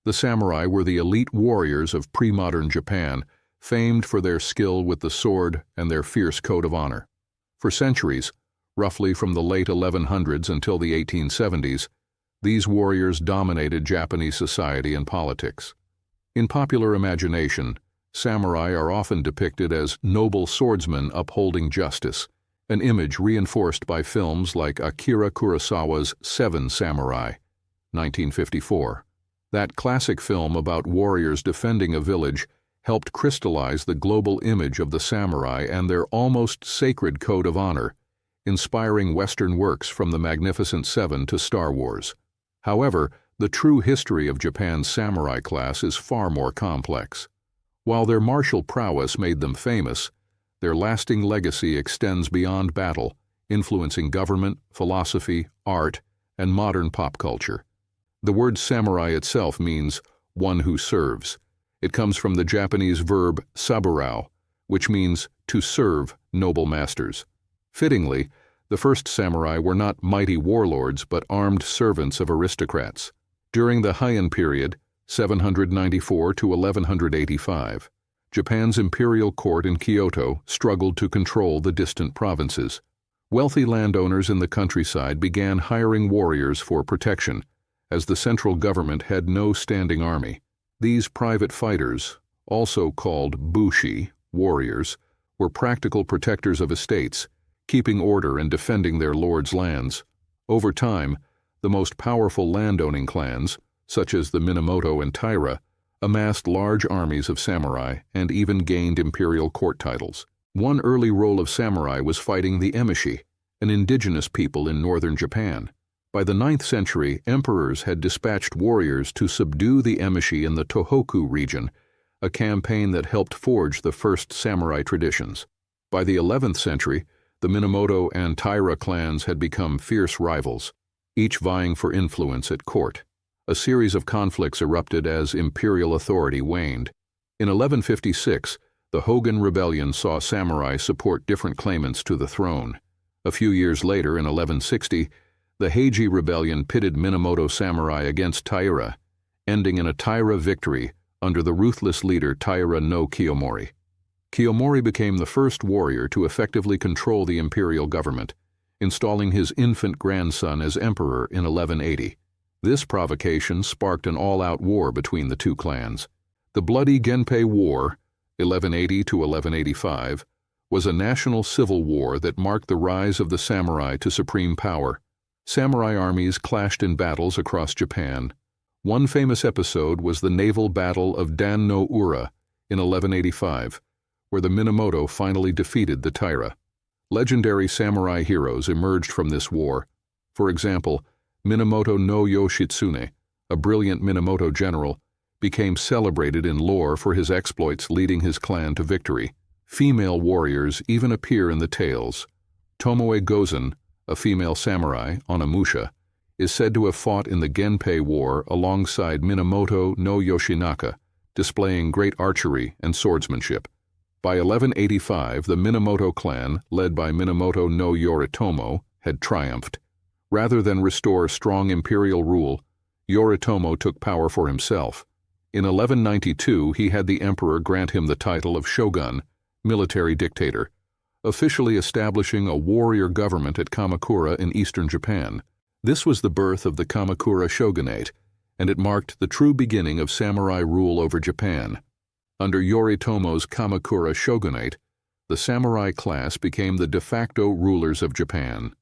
The samurai were the elite warriors of pre-modern Japan, famed for their skill with the sword and their fierce code of honor. For centuries, roughly from the late 1100s until the 1870s, these warriors dominated Japanese society and politics. In popular imagination, samurai are often depicted as noble swordsmen upholding justice, an image reinforced by films like Akira Kurosawa's Seven Samurai, 1954. That classic film about warriors defending a village helped crystallize the global image of the samurai and their almost sacred code of honor, inspiring Western works from the Magnificent Seven to Star Wars. However, the true history of Japan's samurai class is far more complex. While their martial prowess made them famous, their lasting legacy extends beyond battle, influencing government, philosophy, art, and modern pop culture. The word samurai itself means one who serves. It comes from the Japanese verb saburao, which means to serve noble masters. Fittingly, the first samurai were not mighty warlords but armed servants of aristocrats. During the Heian period, 794 to 1185, Japan's imperial court in Kyoto struggled to control the distant provinces. Wealthy landowners in the countryside began hiring warriors for protection, as the central government had no standing army. These private fighters, also called bushi, warriors, were practical protectors of estates, keeping order and defending their lord's lands. Over time, the most powerful landowning clans, such as the Minamoto and Taira, amassed large armies of samurai and even gained imperial court titles. One early role of samurai was fighting the emishi, an indigenous people in northern Japan. By the 9th century, emperors had dispatched warriors to subdue the emishi in the Tohoku region, a campaign that helped forge the first samurai traditions. By the 11th century, the Minamoto and Taira clans had become fierce rivals, each vying for influence at court. A series of conflicts erupted as imperial authority waned. In 1156, the Hogan Rebellion saw samurai support different claimants to the throne. A few years later, in 1160, the Meiji Rebellion pitted Minamoto samurai against Taira, ending in a Taira victory under the ruthless leader Taira no Kiyomori. Kiyomori became the first warrior to effectively control the imperial government, installing his infant grandson as emperor in 1180. This provocation sparked an all-out war between the two clans. The bloody Genpei War, 1180 to 1185, was a national civil war that marked the rise of the samurai to supreme power. Samurai armies clashed in battles across Japan. One famous episode was the naval battle of Dan no Ura in 1185, where the Minamoto finally defeated the Taira. Legendary samurai heroes emerged from this war. For example, Minamoto no Yoshitsune, a brilliant Minamoto general, became celebrated in lore for his exploits leading his clan to victory. Female warriors even appear in the tales. Tomoe Gozen, a female samurai on a musha, is said to have fought in the Genpei War alongside Minamoto no Yoshinaka, displaying great archery and swordsmanship. By 1185, the Minamoto clan, led by Minamoto no Yoritomo, had triumphed. Rather than restore strong imperial rule, Yoritomo took power for himself. In 1192, he had the emperor grant him the title of shogun, military dictator, officially establishing a warrior government at Kamakura in eastern Japan. This was the birth of the Kamakura Shogunate, and it marked the true beginning of samurai rule over Japan. Under Yoritomo's Kamakura Shogunate, the samurai class became the de facto rulers of Japan.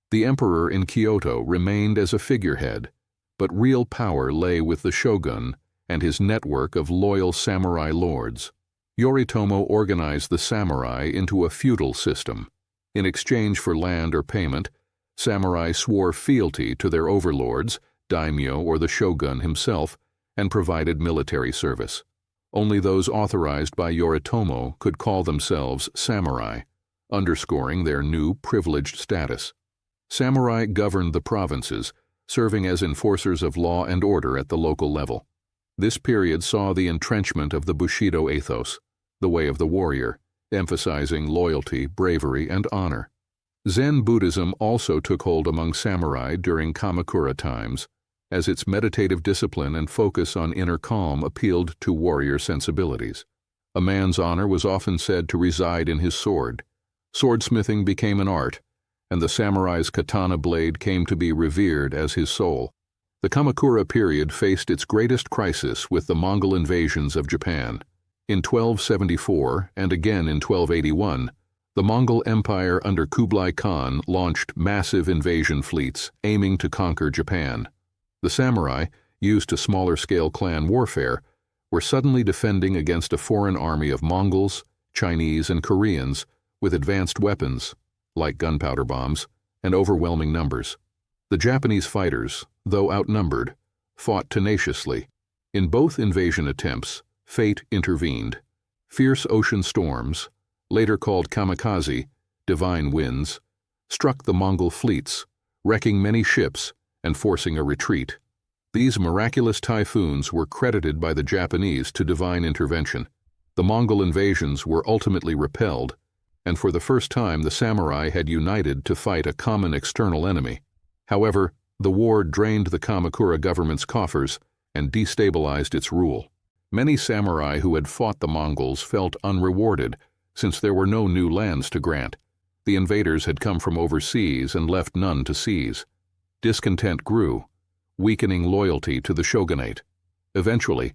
The emperor in Kyoto remained as a figurehead, but real power lay with the shogun and his network of loyal samurai lords. Yoritomo organized the samurai into a feudal system. In exchange for land or payment, samurai swore fealty to their overlords, daimyo or the shogun himself, and provided military service. Only those authorized by Yoritomo could call themselves samurai, underscoring their new privileged status. Samurai governed the provinces, serving as enforcers of law and order at the local level. This period saw the entrenchment of the Bushidō ethos, the way of the warrior, emphasizing loyalty, bravery, and honor. Zen Buddhism also took hold among samurai during Kamakura times, as its meditative discipline and focus on inner calm appealed to warrior sensibilities. A man's honor was often said to reside in his sword. Swordsmithing became an art, and the samurai's katana blade came to be revered as his soul. The Kamakura period faced its greatest crisis with the Mongol invasions of Japan. In 1274 and again in 1281, the Mongol Empire under Kublai Khan launched massive invasion fleets aiming to conquer Japan. The samurai, used to smaller-scale clan warfare, were suddenly defending against a foreign army of Mongols, Chinese, and Koreans with advanced weapons, like gunpowder bombs, and overwhelming numbers. The Japanese fighters, though outnumbered, fought tenaciously. In both invasion attempts, fate intervened. Fierce ocean storms, later called kamikaze, divine winds, struck the Mongol fleets, wrecking many ships and forcing a retreat. These miraculous typhoons were credited by the Japanese to divine intervention. The Mongol invasions were ultimately repelled, and for the first time the samurai had united to fight a common external enemy. However, the war drained the Kamakura government's coffers and destabilized its rule. Many samurai who had fought the Mongols felt unrewarded since there were no new lands to grant. The invaders had come from overseas and left none to seize. Discontent grew, weakening loyalty to the shogunate. Eventually,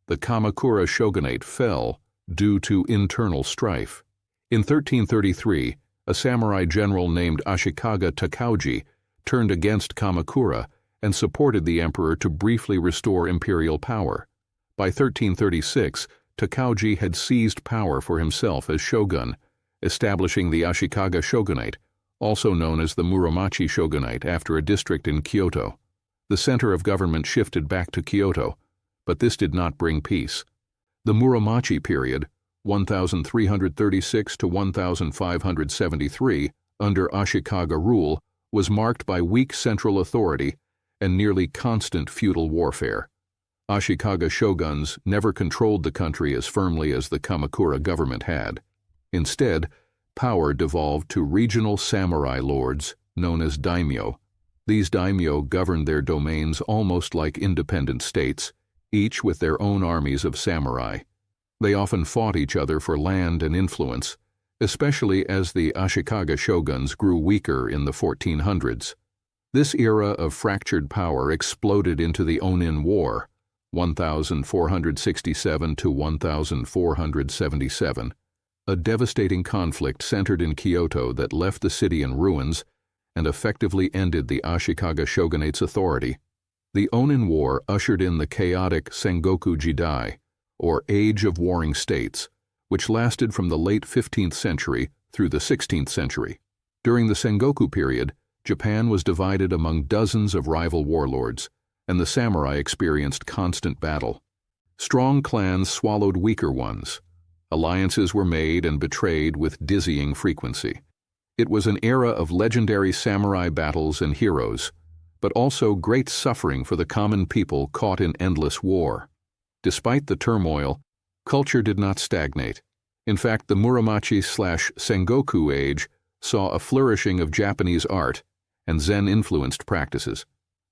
the Kamakura shogunate fell due to internal strife. In 1333, a samurai general named Ashikaga Takauji turned against Kamakura and supported the emperor to briefly restore imperial power. By 1336, Takauji had seized power for himself as shogun, establishing the Ashikaga shogunate, also known as the Muromachi shogunate after a district in Kyoto. The center of government shifted back to Kyoto, but this did not bring peace. The Muromachi period, 1336 to 1573, under Ashikaga rule, was marked by weak central authority and nearly constant feudal warfare. Ashikaga shoguns never controlled the country as firmly as the Kamakura government had. Instead, power devolved to regional samurai lords known as daimyo. These daimyo governed their domains almost like independent states, each with their own armies of samurai. They often fought each other for land and influence, especially as the Ashikaga shoguns grew weaker in the 1400s. This era of fractured power exploded into the Onin War, 1467 to 1477, a devastating conflict centered in Kyoto that left the city in ruins and effectively ended the Ashikaga shogunate's authority. The Onin War ushered in the chaotic Sengoku Jidai, or Age of Warring States, which lasted from the late 15th century through the 16th century. During the Sengoku period, Japan was divided among dozens of rival warlords, and the samurai experienced constant battle. Strong clans swallowed weaker ones. Alliances were made and betrayed with dizzying frequency. It was an era of legendary samurai battles and heroes, but also great suffering for the common people caught in endless war. Despite the turmoil, culture did not stagnate. In fact, the Muromachi/Sengoku age saw a flourishing of Japanese art and Zen-influenced practices.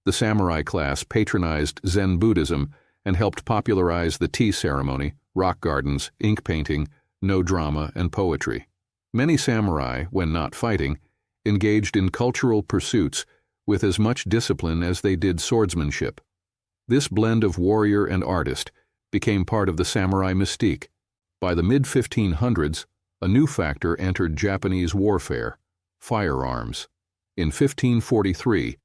The samurai class patronized Zen Buddhism and helped popularize the tea ceremony, rock gardens, ink painting, no drama, and poetry. Many samurai, when not fighting, engaged in cultural pursuits with as much discipline as they did swordsmanship. This blend of warrior and artist became part of the samurai mystique. By the mid-1500s, a new factor entered Japanese warfare: firearms. In 1543,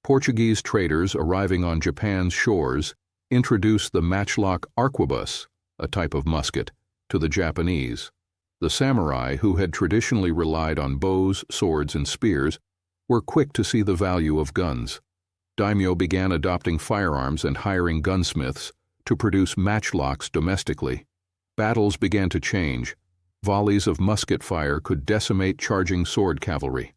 Portuguese traders arriving on Japan's shores introduced the matchlock arquebus, a type of musket, to the Japanese. The samurai, who had traditionally relied on bows, swords, and spears, were quick to see the value of guns. Daimyo began adopting firearms and hiring gunsmiths to produce matchlocks domestically. Battles began to change. Volleys of musket fire could decimate charging sword cavalry.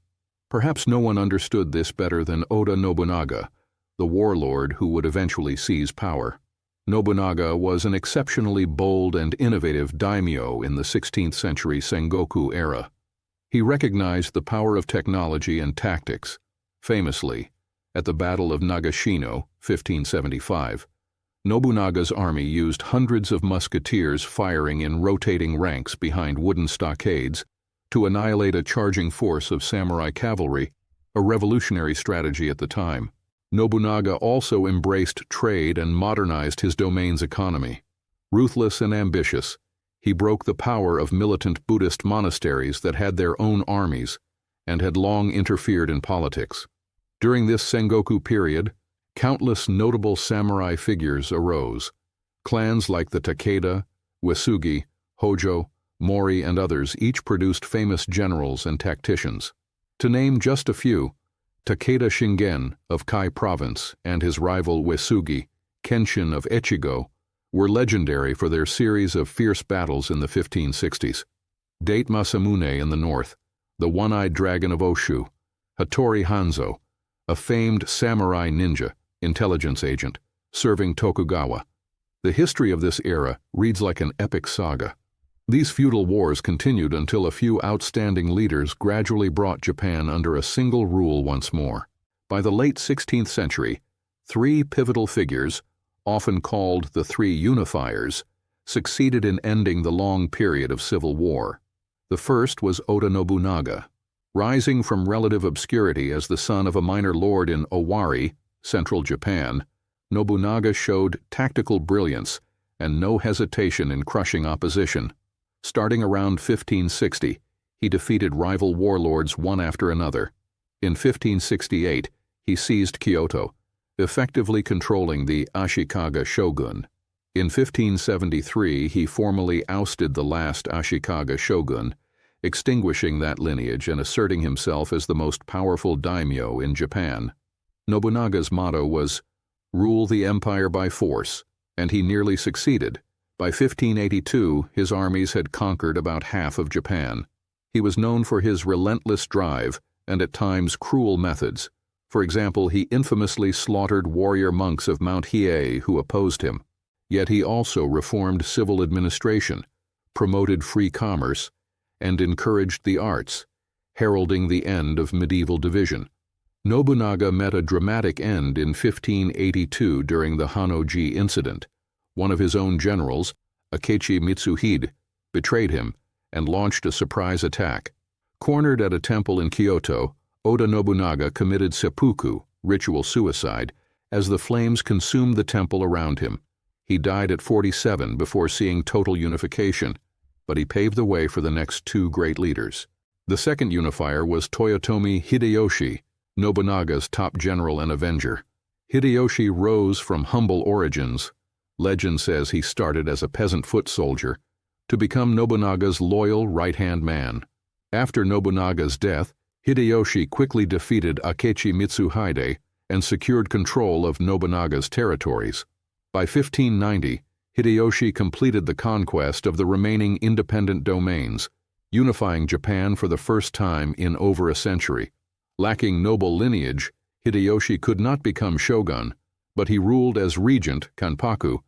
Perhaps no one understood this better than Oda Nobunaga, the warlord who would eventually seize power. Nobunaga was an exceptionally bold and innovative daimyo in the 16th century Sengoku era. He recognized the power of technology and tactics. Famously, At the Battle of Nagashino, 1575, Nobunaga's army used hundreds of musketeers firing in rotating ranks behind wooden stockades to annihilate a charging force of samurai cavalry, a revolutionary strategy at the time. Nobunaga also embraced trade and modernized his domain's economy. Ruthless and ambitious, he broke the power of militant Buddhist monasteries that had their own armies and had long interfered in politics. During this Sengoku period, countless notable samurai figures arose. Clans like the Takeda, Uesugi, Hojo, Mori, and others each produced famous generals and tacticians. To name just a few, Takeda Shingen of Kai Province and his rival Uesugi, Kenshin of Echigo, were legendary for their series of fierce battles in the 1560s. Date Masamune in the north, the one-eyed dragon of Oshu, Hattori Hanzo, a famed samurai ninja, intelligence agent, serving Tokugawa. The history of this era reads like an epic saga. These feudal wars continued until a few outstanding leaders gradually brought Japan under a single rule once more. By the late 16th century, three pivotal figures, often called the Three Unifiers, succeeded in ending the long period of civil war. The first was Oda Nobunaga. Rising from relative obscurity as the son of a minor lord in Owari, central Japan, Nobunaga showed tactical brilliance and no hesitation in crushing opposition. Starting around 1560, he defeated rival warlords one after another. In 1568, he seized Kyoto, effectively controlling the Ashikaga shogun. In 1573, he formally ousted the last Ashikaga shogun, extinguishing that lineage and asserting himself as the most powerful daimyo in Japan. Nobunaga's motto was, "Rule the empire by force," and he nearly succeeded. By 1582, his armies had conquered about half of Japan. He was known for his relentless drive and at times cruel methods. For example, he infamously slaughtered warrior monks of Mount Hiei who opposed him. Yet he also reformed civil administration, promoted free commerce, and encouraged the arts, heralding the end of medieval division. Nobunaga met a dramatic end in 1582 during the Hannoji incident. One of his own generals, Akechi Mitsuhide, betrayed him and launched a surprise attack. Cornered at a temple in Kyoto, Oda Nobunaga committed seppuku, ritual suicide, as the flames consumed the temple around him. He died at 47 before seeing total unification, but he paved the way for the next two great leaders. The second unifier was Toyotomi Hideyoshi, Nobunaga's top general and avenger. Hideyoshi rose from humble origins. Legend says he started as a peasant foot soldier, to become Nobunaga's loyal right-hand man. After Nobunaga's death, Hideyoshi quickly defeated Akechi Mitsuhide and secured control of Nobunaga's territories. By 1590, Hideyoshi completed the conquest of the remaining independent domains, unifying Japan for the first time in over a century. Lacking noble lineage, Hideyoshi could not become shogun, but he ruled as regent, Kanpaku,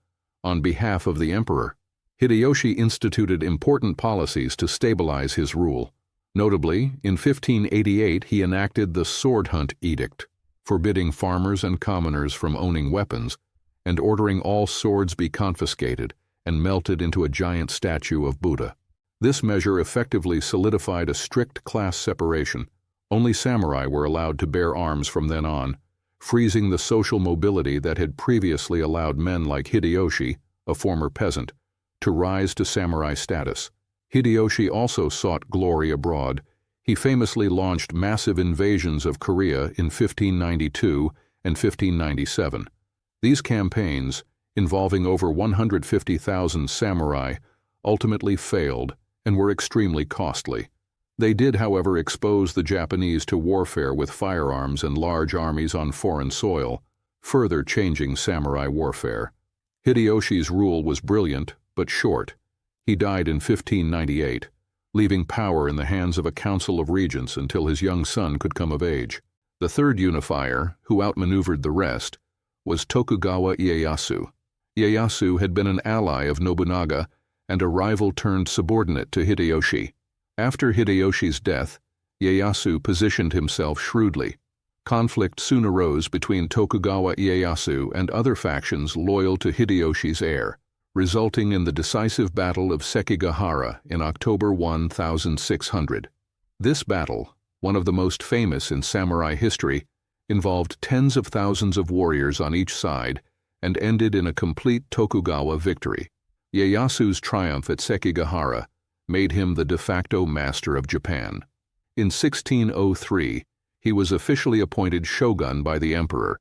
on behalf of the emperor. Hideyoshi instituted important policies to stabilize his rule. Notably, in 1588 he enacted the Sword Hunt Edict, forbidding farmers and commoners from owning weapons, and ordering all swords be confiscated and melted into a giant statue of Buddha. This measure effectively solidified a strict class separation. Only samurai were allowed to bear arms from then on, freezing the social mobility that had previously allowed men like Hideyoshi, a former peasant, to rise to samurai status. Hideyoshi also sought glory abroad. He famously launched massive invasions of Korea in 1592 and 1597. These campaigns, involving over 150,000 samurai, ultimately failed and were extremely costly. They did, however, expose the Japanese to warfare with firearms and large armies on foreign soil, further changing samurai warfare. Hideyoshi's rule was brilliant, but short. He died in 1598, leaving power in the hands of a council of regents until his young son could come of age. The third unifier, who outmaneuvered the rest, was Tokugawa Ieyasu. Ieyasu had been an ally of Nobunaga and a rival turned subordinate to Hideyoshi. After Hideyoshi's death, Ieyasu positioned himself shrewdly. Conflict soon arose between Tokugawa Ieyasu and other factions loyal to Hideyoshi's heir, resulting in the decisive Battle of Sekigahara in October 1600. This battle, one of the most famous in samurai history, involved tens of thousands of warriors on each side and ended in a complete Tokugawa victory. Ieyasu's triumph at Sekigahara made him the de facto master of Japan. In 1603, he was officially appointed shogun by the emperor,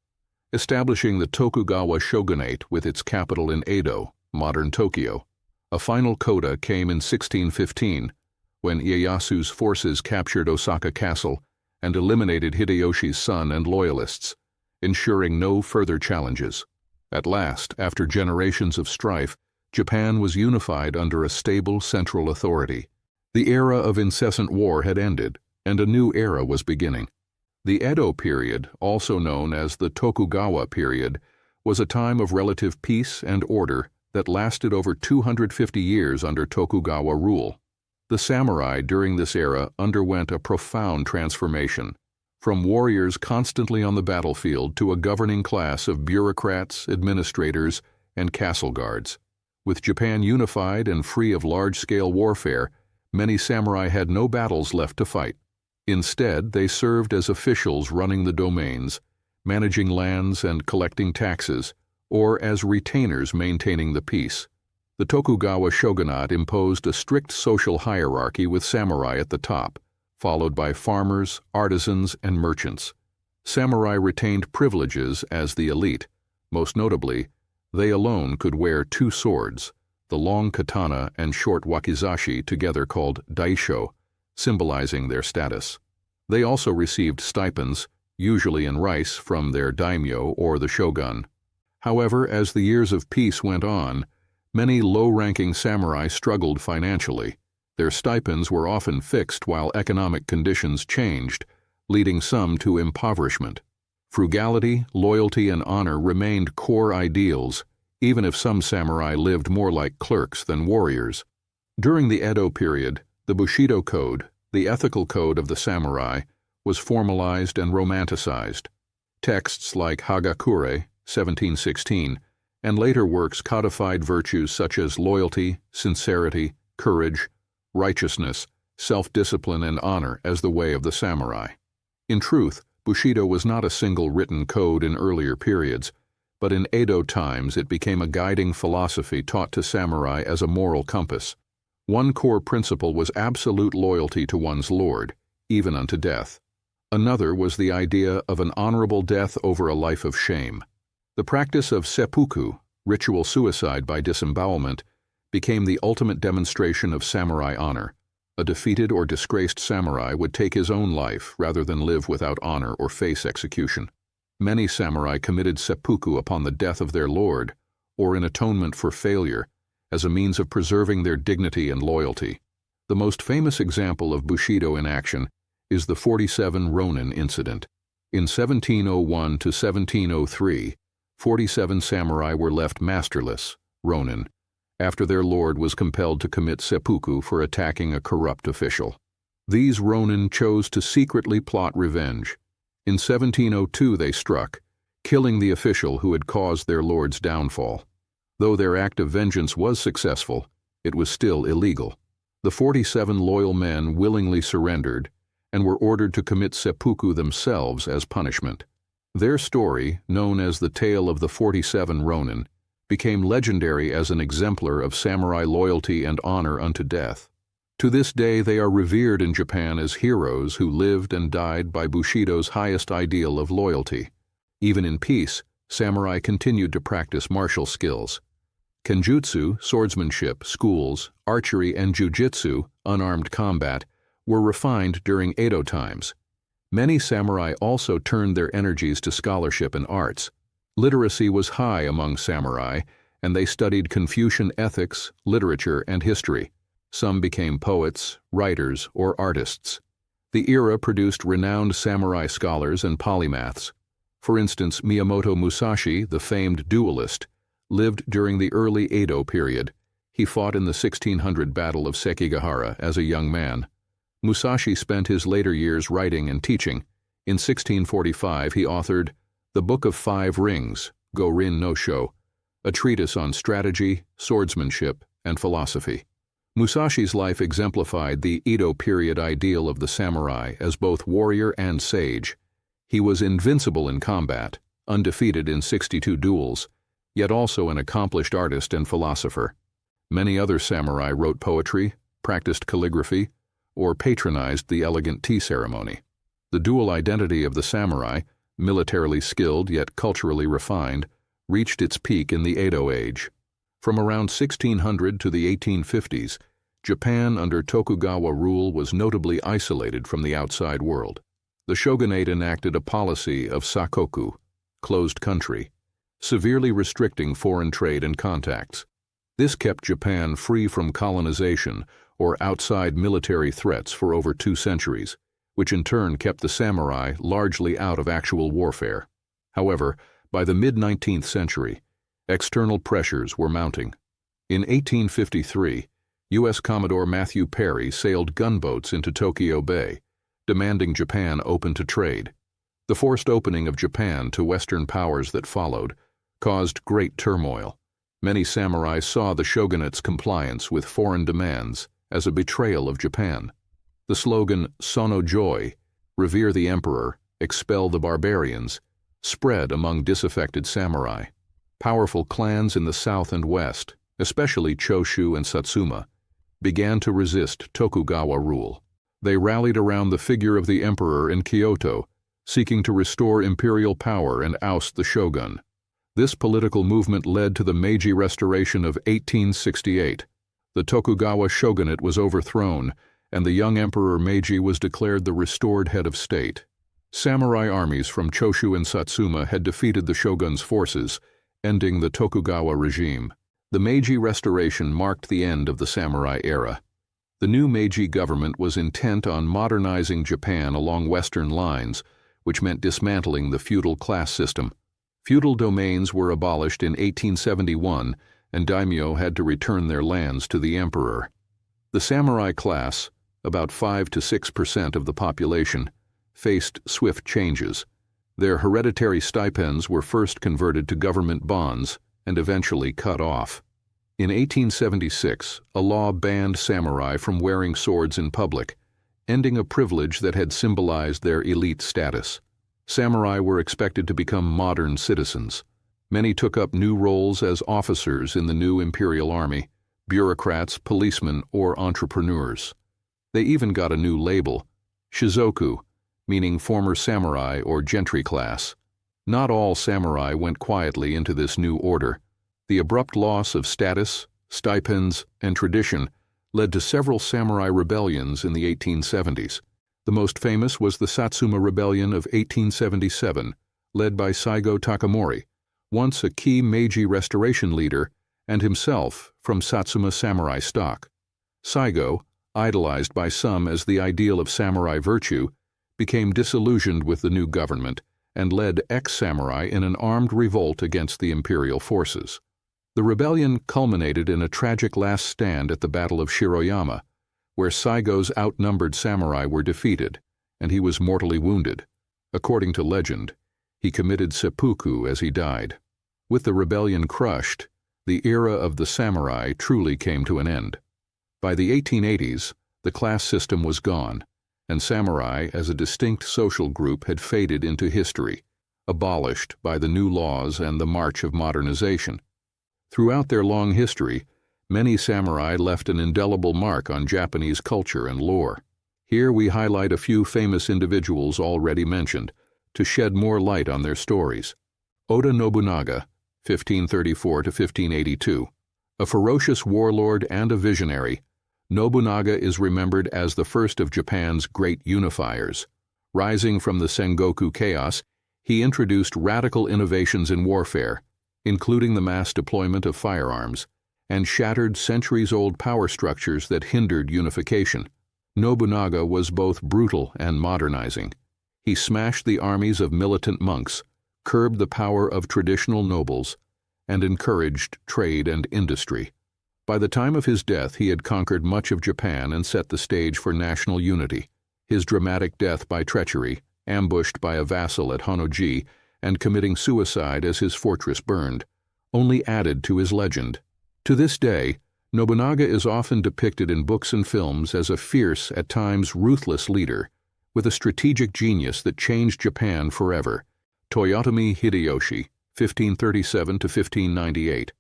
establishing the Tokugawa shogunate with its capital in Edo, modern Tokyo. A final coda came in 1615, when Ieyasu's forces captured Osaka Castle and eliminated Hideyoshi's son and loyalists, ensuring no further challenges. At last, after generations of strife, Japan was unified under a stable central authority. The era of incessant war had ended, and a new era was beginning. The Edo period, also known as the Tokugawa period, was a time of relative peace and order that lasted over 250 years under Tokugawa rule. The samurai during this era underwent a profound transformation, from warriors constantly on the battlefield to a governing class of bureaucrats, administrators, and castle guards. With Japan unified and free of large-scale warfare, many samurai had no battles left to fight. Instead, they served as officials running the domains, managing lands and collecting taxes, or as retainers maintaining the peace. The Tokugawa shogunate imposed a strict social hierarchy with samurai at the top, followed by farmers, artisans, and merchants. Samurai retained privileges as the elite. Most notably, they alone could wear two swords, the long katana and short wakizashi, together called daisho, symbolizing their status. They also received stipends, usually in rice, from their daimyo or the shogun. However, as the years of peace went on, many low-ranking samurai struggled financially. Their stipends were often fixed while economic conditions changed, leading some to impoverishment. Frugality, loyalty, and honor remained core ideals, even if some samurai lived more like clerks than warriors. During the Edo period, the Bushidō Code, the ethical code of the samurai, was formalized and romanticized. Texts like Hagakure, 1716, and later works codified virtues such as loyalty, sincerity, courage, righteousness, self-discipline, and honor as the way of the samurai. In truth, Bushido was not a single written code in earlier periods, but in Edo times it became a guiding philosophy taught to samurai as a moral compass. One core principle was absolute loyalty to one's lord, even unto death. Another was the idea of an honorable death over a life of shame. The practice of seppuku, ritual suicide by disembowelment, became the ultimate demonstration of samurai honor. A defeated or disgraced samurai would take his own life rather than live without honor or face execution. Many samurai committed seppuku upon the death of their lord, or in atonement for failure, as a means of preserving their dignity and loyalty. The most famous example of Bushido in action is the 47 Ronin incident. In 1701 to 1703, 47 samurai were left masterless, Ronin, after their lord was compelled to commit seppuku for attacking a corrupt official. These Ronin chose to secretly plot revenge. In 1702 they struck, killing the official who had caused their lord's downfall. Though their act of vengeance was successful, it was still illegal. The 47 loyal men willingly surrendered and were ordered to commit seppuku themselves as punishment. Their story, known as the Tale of the 47 Ronin, became legendary as an exemplar of samurai loyalty and honor unto death. To this day they are revered in Japan as heroes who lived and died by Bushido's highest ideal of loyalty. Even in peace, samurai continued to practice martial skills. Kenjutsu, swordsmanship, schools, archery, and jujitsu, unarmed combat, were refined during Edo times. Many samurai also turned their energies to scholarship and arts. Literacy was high among samurai, and they studied Confucian ethics, literature, and history. Some became poets, writers, or artists. The era produced renowned samurai scholars and polymaths. For instance, Miyamoto Musashi, the famed duelist, lived during the early Edo period. He fought in the 1600 Battle of Sekigahara as a young man. Musashi spent his later years writing and teaching, In 1645, he authored The Book of Five Rings, Go-Rin no Sho, a treatise on strategy, swordsmanship, and philosophy. Musashi's life exemplified the Edo period ideal of the samurai as both warrior and sage. He was invincible in combat, undefeated in 62 duels, yet also an accomplished artist and philosopher. Many other samurai wrote poetry, practiced calligraphy, or patronized the elegant tea ceremony. The dual identity of the samurai, militarily skilled yet culturally refined, reached its peak in the Edo Age. From around 1600 to the 1850s, Japan under Tokugawa rule was notably isolated from the outside world. The shogunate enacted a policy of sakoku, closed country, severely restricting foreign trade and contacts. This kept Japan free from colonization or outside military threats for over 2 centuries, which in turn kept the samurai largely out of actual warfare. However, by the mid-19th century, external pressures were mounting. In 1853, U.S. Commodore Matthew Perry sailed gunboats into Tokyo Bay, demanding Japan open to trade. The forced opening of Japan to Western powers that followed caused great turmoil. Many samurai saw the shogunate's compliance with foreign demands as a betrayal of Japan. The slogan, Sono Joy, revere the emperor, expel the barbarians, spread among disaffected samurai. Powerful clans in the south and west, especially Choshu and Satsuma, began to resist Tokugawa rule. They rallied around the figure of the emperor in Kyoto, seeking to restore imperial power and oust the shogun. This political movement led to the Meiji Restoration of 1868. The Tokugawa shogunate was overthrown, and the young Emperor Meiji was declared the restored head of state. Samurai armies from Choshu and Satsuma had defeated the shogun's forces, ending the Tokugawa regime. The Meiji Restoration marked the end of the samurai era. The new Meiji government was intent on modernizing Japan along Western lines, which meant dismantling the feudal class system. Feudal domains were abolished in 1871, and daimyo had to return their lands to the emperor. The samurai class, about 5 to 6% of the population, faced swift changes. Their hereditary stipends were first converted to government bonds and eventually cut off. In 1876, a law banned samurai from wearing swords in public, ending a privilege that had symbolized their elite status. Samurai were expected to become modern citizens. Many took up new roles as officers in the new imperial army, bureaucrats, policemen, or entrepreneurs. They even got a new label, shizoku, meaning former samurai or gentry class. Not all samurai went quietly into this new order. The abrupt loss of status, stipends, and tradition led to several samurai rebellions in the 1870s. The most famous was the Satsuma Rebellion of 1877, led by Saigo Takamori, once a key Meiji Restoration leader and himself from Satsuma samurai stock. Saigo, idolized by some as the ideal of samurai virtue, became disillusioned with the new government and led ex-samurai in an armed revolt against the imperial forces. The rebellion culminated in a tragic last stand at the Battle of Shiroyama, where Saigo's outnumbered samurai were defeated, and he was mortally wounded. According to legend, he committed seppuku as he died. With the rebellion crushed, the era of the samurai truly came to an end. By the 1880s, the class system was gone, and samurai as a distinct social group had faded into history, abolished by the new laws and the march of modernization. Throughout their long history, many samurai left an indelible mark on Japanese culture and lore. Here we highlight a few famous individuals already mentioned, to shed more light on their stories. Oda Nobunaga, 1534 to 1582. A ferocious warlord and a visionary, Nobunaga is remembered as the first of Japan's great unifiers. Rising from the Sengoku chaos, he introduced radical innovations in warfare, including the mass deployment of firearms, and shattered centuries-old power structures that hindered unification. Nobunaga was both brutal and modernizing. He smashed the armies of militant monks, curbed the power of traditional nobles, and encouraged trade and industry. By the time of his death, he had conquered much of Japan and set the stage for national unity. His dramatic death by treachery, ambushed by a vassal at Honnoji and committing suicide as his fortress burned, only added to his legend. To this day, Nobunaga is often depicted in books and films as a fierce, at times ruthless leader, with a strategic genius that changed Japan forever. Toyotomi Hideyoshi, 1537 to 1598.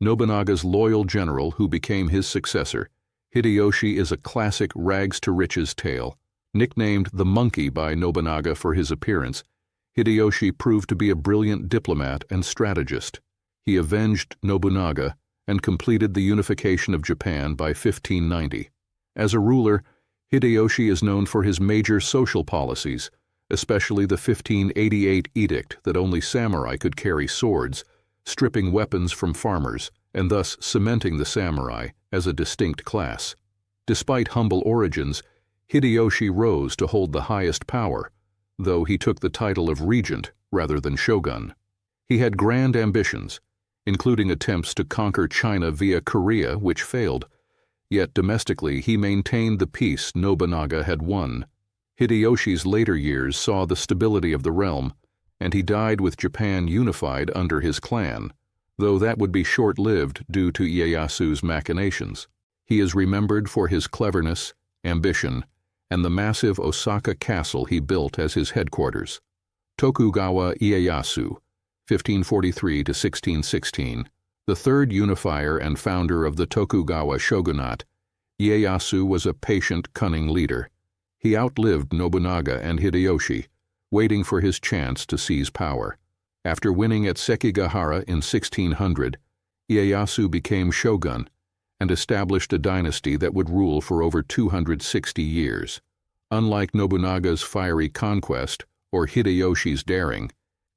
Nobunaga's loyal general who became his successor, Hideyoshi is a classic rags-to-riches tale. Nicknamed the Monkey by Nobunaga for his appearance, Hideyoshi proved to be a brilliant diplomat and strategist. He avenged Nobunaga and completed the unification of Japan by 1590. As a ruler, Hideyoshi is known for his major social policies, especially the 1588 edict that only samurai could carry swords, stripping weapons from farmers, and thus cementing the samurai as a distinct class. Despite humble origins, Hideyoshi rose to hold the highest power, though he took the title of regent rather than shogun. He had grand ambitions, including attempts to conquer China via Korea, which failed. Yet domestically he maintained the peace Nobunaga had won. Hideyoshi's later years saw the stability of the realm, and he died with Japan unified under his clan, though that would be short-lived due to Ieyasu's machinations. He is remembered for his cleverness, ambition, and the massive Osaka castle he built as his headquarters. Tokugawa Ieyasu, 1543 to 1616, the third unifier and founder of the Tokugawa shogunate, Ieyasu was a patient, cunning leader. He outlived Nobunaga and Hideyoshi, waiting for his chance to seize power. After winning at Sekigahara in 1600, Ieyasu became shogun and established a dynasty that would rule for over 260 years. Unlike Nobunaga's fiery conquest or Hideyoshi's daring,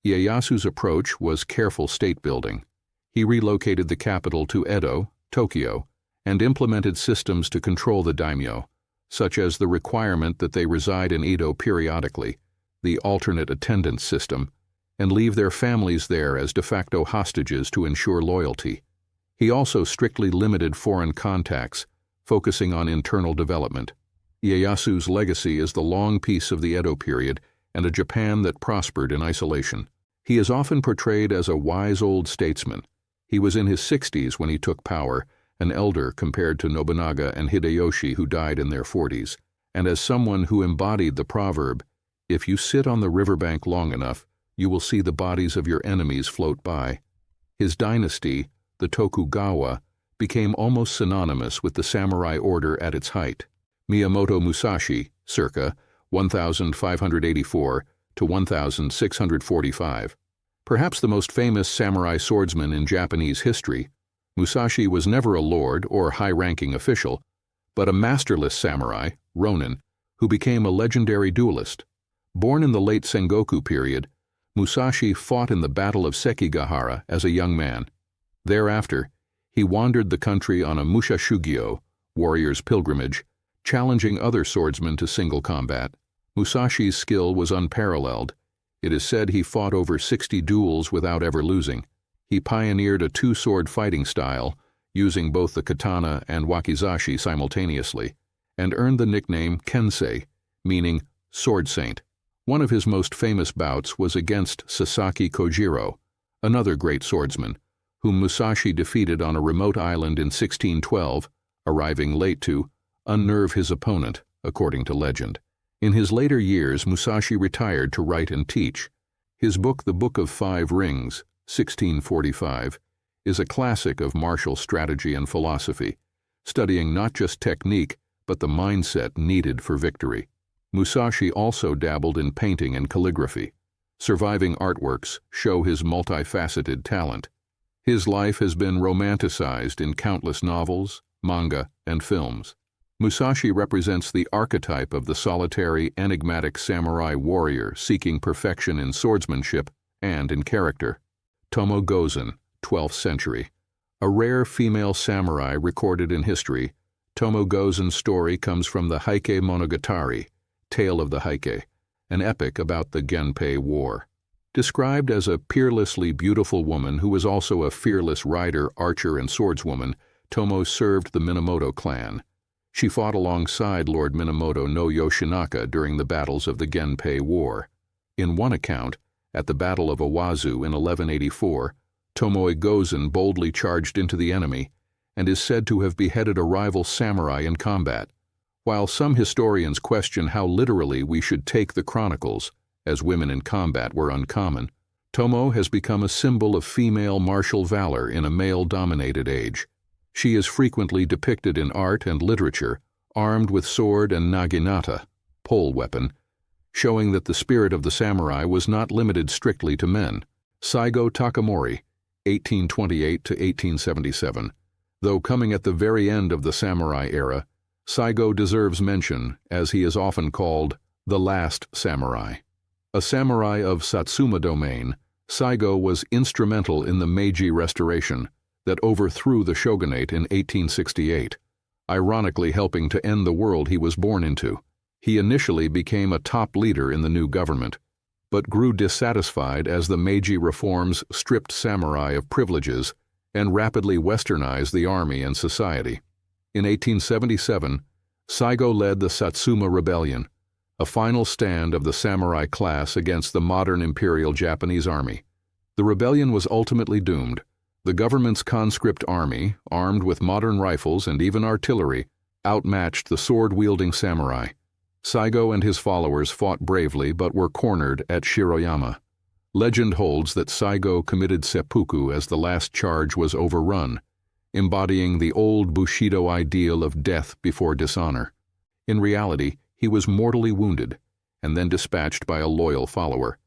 Ieyasu's approach was careful state-building. He relocated the capital to Edo, Tokyo, and implemented systems to control the daimyo, such as the requirement that they reside in Edo periodically, the alternate attendance system, and leave their families there as de facto hostages to ensure loyalty. He also strictly limited foreign contacts, focusing on internal development. Ieyasu's legacy is the long peace of the Edo period and a Japan that prospered in isolation. He is often portrayed as a wise old statesman. He was in his 60s when he took power, an elder compared to Nobunaga and Hideyoshi who died in their 40s, and as someone who embodied the proverb, "If you sit on the riverbank long enough, you will see the bodies of your enemies float by." His dynasty, the Tokugawa, became almost synonymous with the samurai order at its height. Miyamoto Musashi, circa 1584 to 1645. Perhaps the most famous samurai swordsman in Japanese history, Musashi was never a lord or high-ranking official, but a masterless samurai, ronin, who became a legendary duelist. Born in the late Sengoku period, Musashi fought in the Battle of Sekigahara as a young man. Thereafter, he wandered the country on a mushashugyo, warrior's pilgrimage, challenging other swordsmen to single combat. Musashi's skill was unparalleled. It is said he fought over 60 duels without ever losing. He pioneered a two-sword fighting style, using both the katana and wakizashi simultaneously, and earned the nickname Kensei, meaning sword saint. One of his most famous bouts was against Sasaki Kojiro, another great swordsman, whom Musashi defeated on a remote island in 1612, arriving late to unnerve his opponent, according to legend. In his later years, Musashi retired to write and teach. His book, The Book of Five Rings, 1645, is a classic of martial strategy and philosophy, studying not just technique, but the mindset needed for victory. Musashi also dabbled in painting and calligraphy. Surviving artworks show his multifaceted talent. His life has been romanticized in countless novels, manga, and films. Musashi represents the archetype of the solitary, enigmatic samurai warrior seeking perfection in swordsmanship and in character. Tomo Gozen, 12th century. A rare female samurai recorded in history, Tomo Gozen's story comes from the Heike Monogatari, Tale of the Heike, an epic about the Genpei War. Described as a peerlessly beautiful woman who was also a fearless rider, archer, and swordswoman, Tomo served the Minamoto clan. She fought alongside Lord Minamoto no Yoshinaka during the battles of the Genpei War. In one account, at the Battle of Owazu in 1184, Tomoe Gozen boldly charged into the enemy and is said to have beheaded a rival samurai in combat. While some historians question how literally we should take the chronicles, as women in combat were uncommon, Tomo has become a symbol of female martial valor in a male-dominated age. She is frequently depicted in art and literature, armed with sword and naginata, pole weapon, showing that the spirit of the samurai was not limited strictly to men. Saigo Takamori, 1828 to 1877. Though coming at the very end of the samurai era, Saigo deserves mention, as he is often called the last samurai. A samurai of Satsuma domain, Saigo was instrumental in the Meiji Restoration that overthrew the shogunate in 1868, ironically helping to end the world he was born into. He initially became a top leader in the new government, but grew dissatisfied as the Meiji reforms stripped samurai of privileges and rapidly westernized the army and society. In 1877, Saigo led the Satsuma Rebellion, a final stand of the samurai class against the modern Imperial Japanese army. The rebellion was ultimately doomed. The government's conscript army, armed with modern rifles and even artillery, outmatched the sword-wielding samurai. Saigo and his followers fought bravely but were cornered at Shiroyama. Legend holds that Saigo committed seppuku as the last charge was overrun, embodying the old Bushido ideal of death before dishonor. In reality, he was mortally wounded and then dispatched by a loyal follower.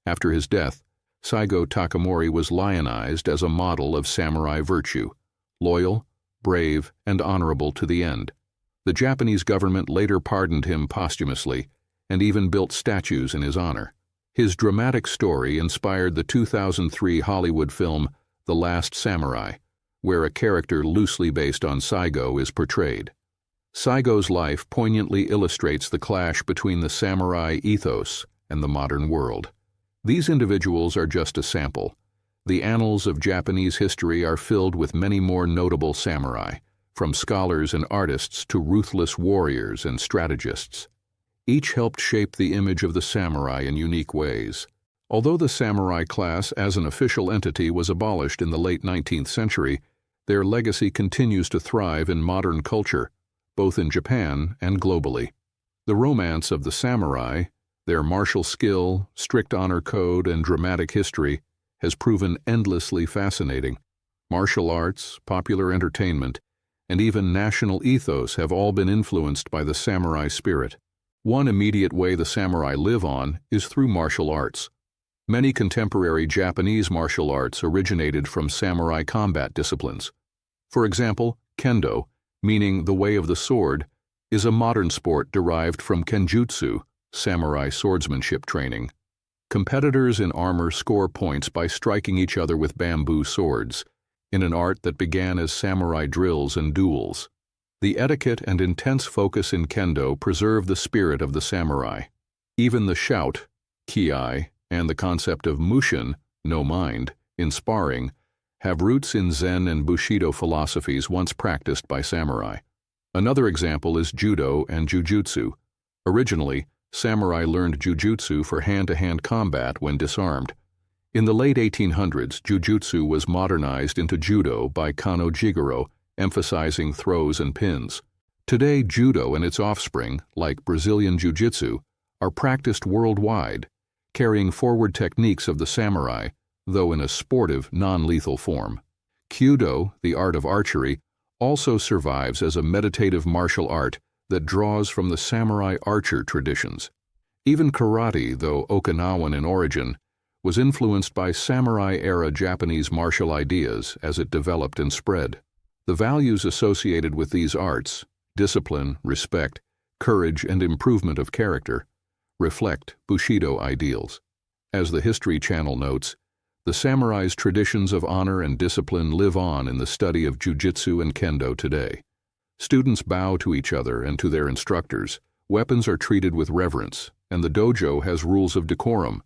After his death, Saigo Takamori was lionized as a model of samurai virtue, loyal, brave, and honorable to the end. The Japanese government later pardoned him posthumously and even built statues in his honor. His dramatic story inspired the 2003 Hollywood film The Last Samurai, where a character loosely based on Saigo is portrayed. Saigo's life poignantly illustrates the clash between the samurai ethos and the modern world. These individuals are just a sample. The annals of Japanese history are filled with many more notable samurai, from scholars and artists to ruthless warriors and strategists. Each helped shape the image of the samurai in unique ways. Although the samurai class as an official entity was abolished in the late 19th century, their legacy continues to thrive in modern culture, both in Japan and globally. The romance of the samurai, their martial skill, strict honor code, and dramatic history has proven endlessly fascinating. Martial arts, popular entertainment, and even national ethos have all been influenced by the samurai spirit. One immediate way the samurai live on is through martial arts. Many contemporary Japanese martial arts originated from samurai combat disciplines. For example, kendo, meaning the way of the sword, is a modern sport derived from kenjutsu, samurai swordsmanship training. Competitors in armor score points by striking each other with bamboo swords, in an art that began as samurai drills and duels. The etiquette and intense focus in kendo preserve the spirit of the samurai. Even the shout, kiai, and the concept of mushin, no mind, in sparring, have roots in Zen and Bushido philosophies once practiced by samurai. Another example is judo and jujutsu. Originally, samurai learned jujutsu for hand-to-hand combat when disarmed. In the late 1800s, jujutsu was modernized into judo by Kano Jigoro, emphasizing throws and pins. Today, judo and its offspring, like Brazilian jiu-jitsu, are practiced worldwide, carrying forward techniques of the samurai, though in a sportive, non-lethal form. Kyudo, the art of archery, also survives as a meditative martial art that draws from the samurai archer traditions. Even karate, though Okinawan in origin, was influenced by samurai-era Japanese martial ideas as it developed and spread. The values associated with these arts, discipline, respect, courage, and improvement of character, reflect Bushido ideals. As the History Channel notes, the samurai's traditions of honor and discipline live on in the study of jujitsu and kendo today. Students bow to each other and to their instructors, weapons are treated with reverence, and the dojo has rules of decorum,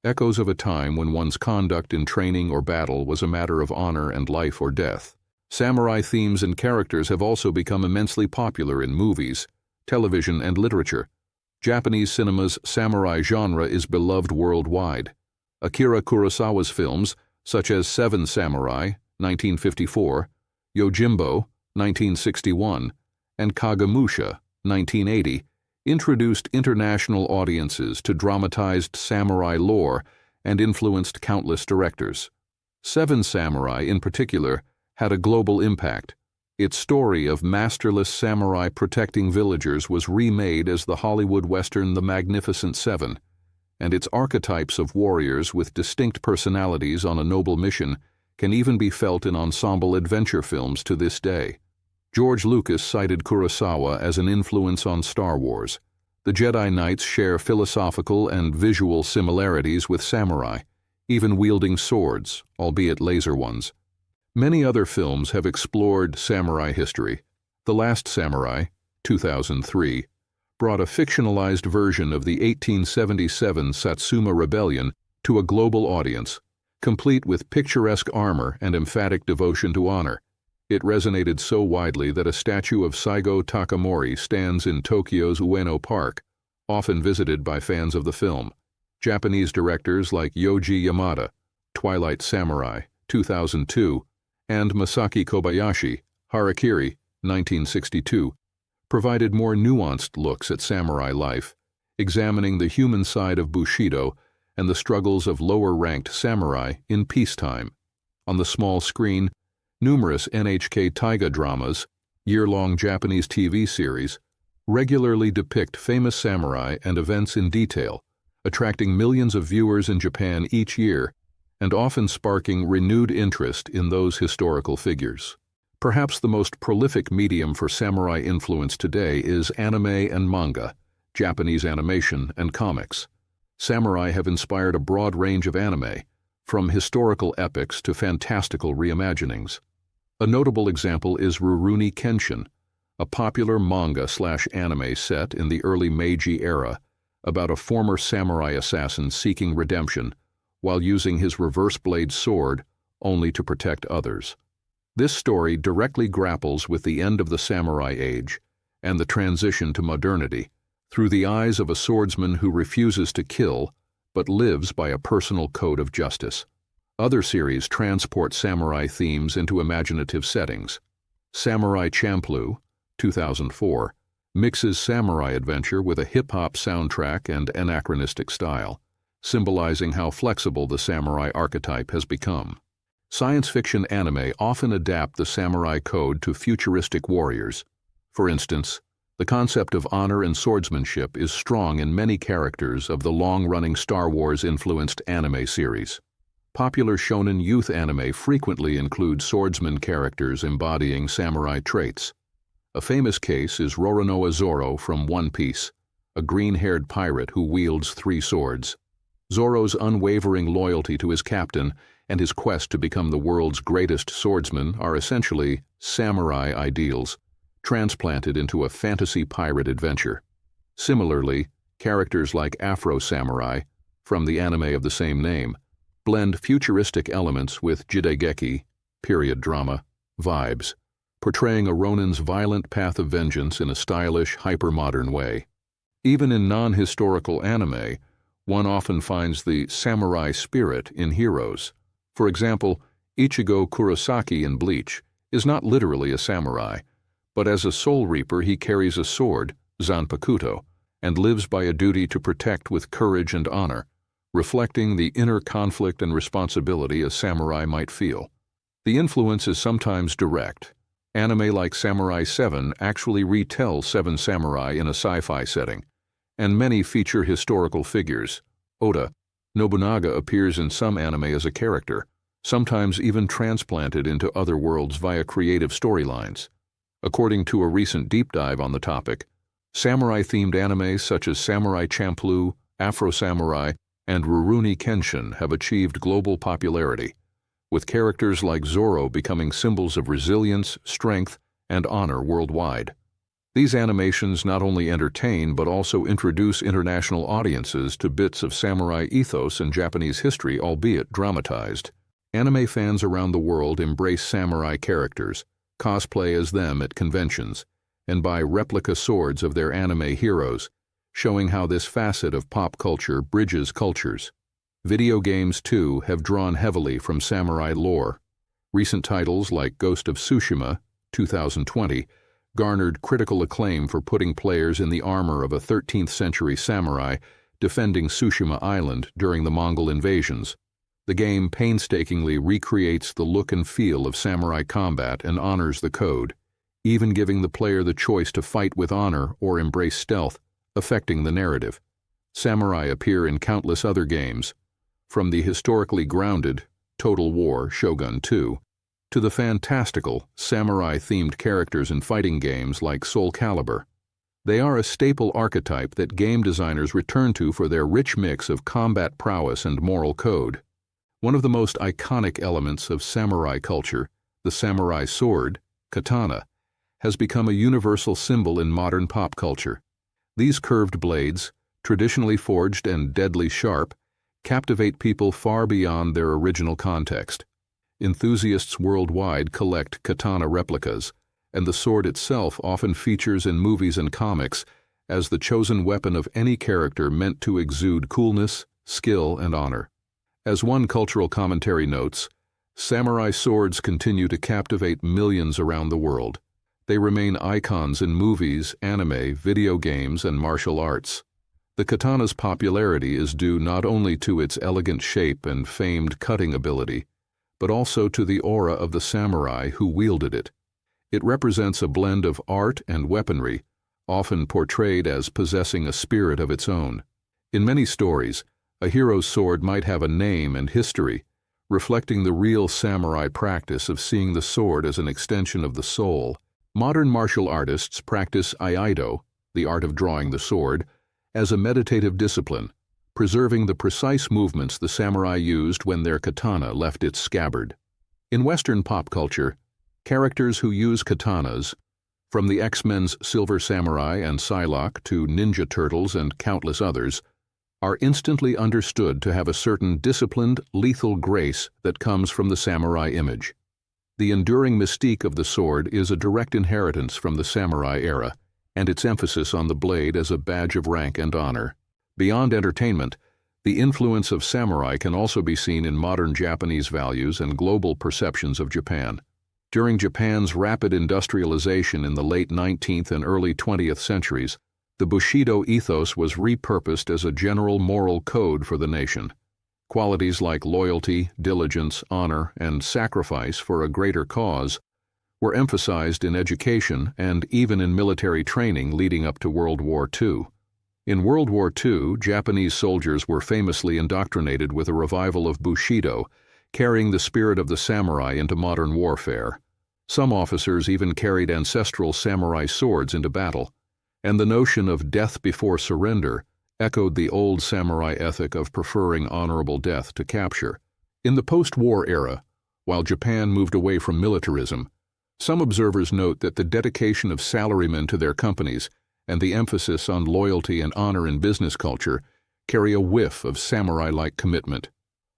echoes of a time when one's conduct in training or battle was a matter of honor and life or death. Samurai themes and characters have also become immensely popular in movies, television, and literature. Japanese cinema's samurai genre is beloved worldwide. Akira Kurosawa's films, such as Seven Samurai, 1954, Yojimbo, 1961, and Kagemusha, 1980, introduced international audiences to dramatized samurai lore and influenced countless directors. Seven Samurai, in particular, had a global impact. Its story of masterless samurai protecting villagers was remade as the Hollywood Western The Magnificent Seven, and its archetypes of warriors with distinct personalities on a noble mission can even be felt in ensemble adventure films to this day. George Lucas cited Kurosawa as an influence on Star Wars. The Jedi Knights share philosophical and visual similarities with samurai, even wielding swords, albeit laser ones. Many other films have explored samurai history. The Last Samurai, 2003, brought a fictionalized version of the 1877 Satsuma Rebellion to a global audience, complete with picturesque armor and emphatic devotion to honor. It resonated so widely that a statue of Saigo Takamori stands in Tokyo's Ueno Park, often visited by fans of the film. Japanese directors like Yoji Yamada, Twilight Samurai, 2002, and Masaki Kobayashi, Harakiri, 1962, provided more nuanced looks at samurai life, examining the human side of Bushidō and the struggles of lower-ranked samurai in peacetime. On the small screen, numerous NHK taiga dramas, year-long Japanese TV series, regularly depict famous samurai and events in detail, attracting millions of viewers in Japan each year and often sparking renewed interest in those historical figures. Perhaps the most prolific medium for samurai influence today is anime and manga, Japanese animation, and comics. Samurai have inspired a broad range of anime, from historical epics to fantastical reimaginings. A notable example is Rurouni Kenshin, a popular manga/anime set in the early Meiji Era about a former samurai assassin seeking redemption while using his reverse-blade sword only to protect others. This story directly grapples with the end of the samurai age and the transition to modernity through the eyes of a swordsman who refuses to kill but lives by a personal code of justice. Other series transport samurai themes into imaginative settings. Samurai Champloo, 2004, mixes samurai adventure with a hip-hop soundtrack and anachronistic style, symbolizing how flexible the samurai archetype has become. Science fiction anime often adapt the samurai code to futuristic warriors. For instance, the concept of honor and swordsmanship is strong in many characters of the long-running Star Wars-influenced anime series. Popular shonen youth anime frequently include swordsman characters embodying samurai traits. A famous case is Roronoa Zoro from One Piece, a green-haired pirate who wields 3 swords. Zoro's unwavering loyalty to his captain and his quest to become the world's greatest swordsman are essentially samurai ideals, transplanted into a fantasy pirate adventure. Similarly, characters like Afro Samurai, from the anime of the same name, blend futuristic elements with Jidegeki, period drama, vibes, portraying a ronin's violent path of vengeance in a stylish, hyper-modern way. Even in non-historical anime, one often finds the samurai spirit in heroes. For example, Ichigo Kurosaki in Bleach is not literally a samurai, but as a soul reaper he carries a sword, Zanpakuto, and lives by a duty to protect with courage and honor, reflecting the inner conflict and responsibility a samurai might feel. The influence is sometimes direct. Anime like Samurai 7 actually retells Seven Samurai in a sci-fi setting, and many feature historical figures. Oda Nobunaga appears in some anime as a character, sometimes even transplanted into other worlds via creative storylines. According to a recent deep dive on the topic, samurai-themed anime such as Samurai Champloo, Afro Samurai, and Rurouni Kenshin have achieved global popularity, with characters like Zoro becoming symbols of resilience, strength, and honor worldwide. These animations not only entertain but also introduce international audiences to bits of samurai ethos and Japanese history, albeit dramatized. Anime fans around the world embrace samurai characters, cosplay as them at conventions, and buy replica swords of their anime heroes, showing how this facet of pop culture bridges cultures. Video games, too, have drawn heavily from samurai lore. Recent titles like Ghost of Tsushima, 2020, garnered critical acclaim for putting players in the armor of a 13th-century samurai defending Tsushima Island during the Mongol invasions. The game painstakingly recreates the look and feel of samurai combat and honors the code, even giving the player the choice to fight with honor or embrace stealth, affecting the narrative. Samurai appear in countless other games, from the historically grounded Total War Shogun 2 to the fantastical, samurai-themed characters in fighting games like Soul Calibur. They are a staple archetype that game designers return to for their rich mix of combat prowess and moral code. One of the most iconic elements of samurai culture, the samurai sword, katana, has become a universal symbol in modern pop culture. These curved blades, traditionally forged and deadly sharp, captivate people far beyond their original context. Enthusiasts worldwide collect katana replicas, and the sword itself often features in movies and comics as the chosen weapon of any character meant to exude coolness, skill, and honor. As one cultural commentary notes, samurai swords continue to captivate millions around the world. They remain icons in movies, anime, video games, and martial arts. The katana's popularity is due not only to its elegant shape and famed cutting ability, but also to the aura of the samurai who wielded it. It represents a blend of art and weaponry, often portrayed as possessing a spirit of its own. In many stories, a hero's sword might have a name and history, reflecting the real samurai practice of seeing the sword as an extension of the soul. Modern martial artists practice aikido, the art of drawing the sword, as a meditative discipline, preserving the precise movements the samurai used when their katana left its scabbard. In Western pop culture, characters who use katanas, from the X-Men's Silver Samurai and Psylocke to Ninja Turtles and countless others, are instantly understood to have a certain disciplined, lethal grace that comes from the samurai image. The enduring mystique of the sword is a direct inheritance from the samurai era, and its emphasis on the blade as a badge of rank and honor. Beyond entertainment, the influence of samurai can also be seen in modern Japanese values and global perceptions of Japan. During Japan's rapid industrialization in the late 19th and early 20th centuries, the Bushidō ethos was repurposed as a general moral code for the nation. Qualities like loyalty, diligence, honor, and sacrifice for a greater cause were emphasized in education and even in military training leading up to World War II. In World War II, Japanese soldiers were famously indoctrinated with a revival of Bushido, carrying the spirit of the samurai into modern warfare. Some officers even carried ancestral samurai swords into battle, and the notion of death before surrender echoed the old samurai ethic of preferring honorable death to capture. In the post-war era, while Japan moved away from militarism, some observers note that the dedication of salarymen to their companies and the emphasis on loyalty and honor in business culture carry a whiff of samurai-like commitment.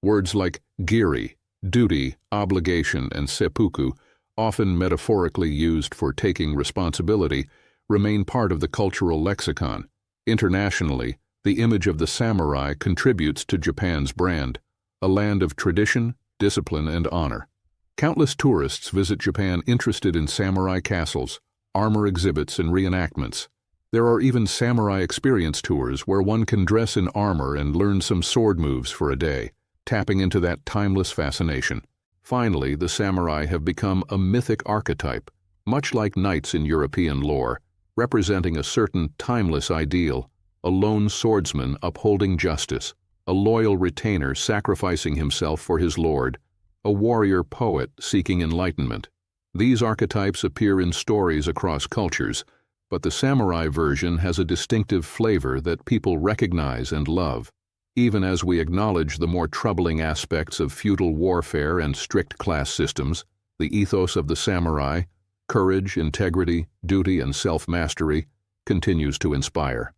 Words like giri, duty, obligation, and seppuku, often metaphorically used for taking responsibility, remain part of the cultural lexicon. Internationally, the image of the samurai contributes to Japan's brand, a land of tradition, discipline, and honor. Countless tourists visit Japan interested in samurai castles, armor exhibits, and reenactments. There are even samurai experience tours where one can dress in armor and learn some sword moves for a day, tapping into that timeless fascination. Finally, the samurai have become a mythic archetype, much like knights in European lore, representing a certain timeless ideal, a lone swordsman upholding justice, a loyal retainer sacrificing himself for his lord, a warrior poet seeking enlightenment. These archetypes appear in stories across cultures, but the samurai version has a distinctive flavor that people recognize and love. Even as we acknowledge the more troubling aspects of feudal warfare and strict class systems, the ethos of the samurai, courage, integrity, duty, and self-mastery, continues to inspire.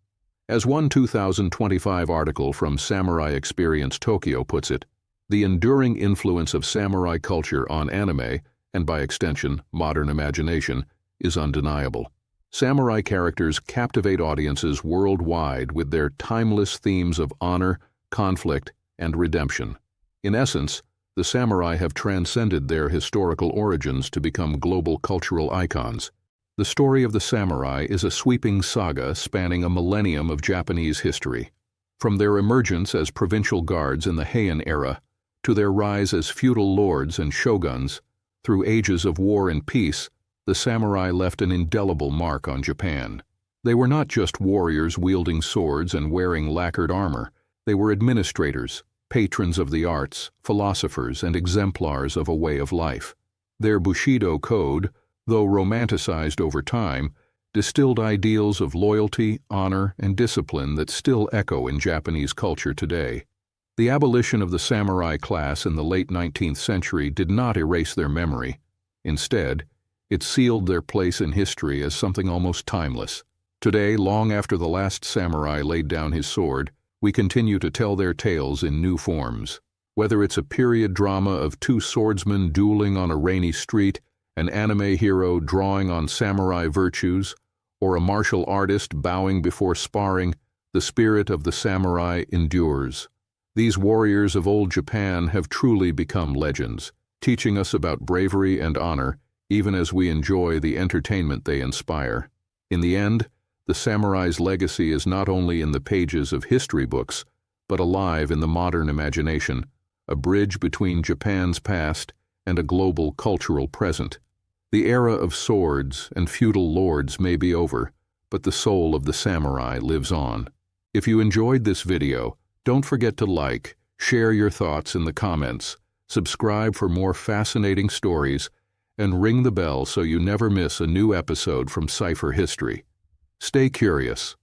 As one 2025 article from Samurai Experience Tokyo puts it, the enduring influence of samurai culture on anime, and by extension, modern imagination, is undeniable. Samurai characters captivate audiences worldwide with their timeless themes of honor, conflict, and redemption. In essence, the samurai have transcended their historical origins to become global cultural icons. The story of the samurai is a sweeping saga spanning a millennium of Japanese history. From their emergence as provincial guards in the Heian era to their rise as feudal lords and shoguns, through ages of war and peace, the samurai left an indelible mark on Japan. They were not just warriors wielding swords and wearing lacquered armor. They were administrators, patrons of the arts, philosophers, and exemplars of a way of life. Their Bushidō code, though romanticized over time, distilled ideals of loyalty, honor, and discipline that still echo in Japanese culture today. The abolition of the samurai class in the late 19th century did not erase their memory. Instead, it sealed their place in history as something almost timeless. Today, long after the last samurai laid down his sword, we continue to tell their tales in new forms. Whether it's a period drama of two swordsmen dueling on a rainy street, an anime hero drawing on samurai virtues, or a martial artist bowing before sparring, the spirit of the samurai endures. These warriors of old Japan have truly become legends, teaching us about bravery and honor, even as we enjoy the entertainment they inspire. In the end, the samurai's legacy is not only in the pages of history books, but alive in the modern imagination, a bridge between Japan's past and a global cultural present. The era of swords and feudal lords may be over, but the soul of the samurai lives on. If you enjoyed this video, don't forget to like, share your thoughts in the comments, subscribe for more fascinating stories, and ring the bell so you never miss a new episode from Cipher History. Stay curious.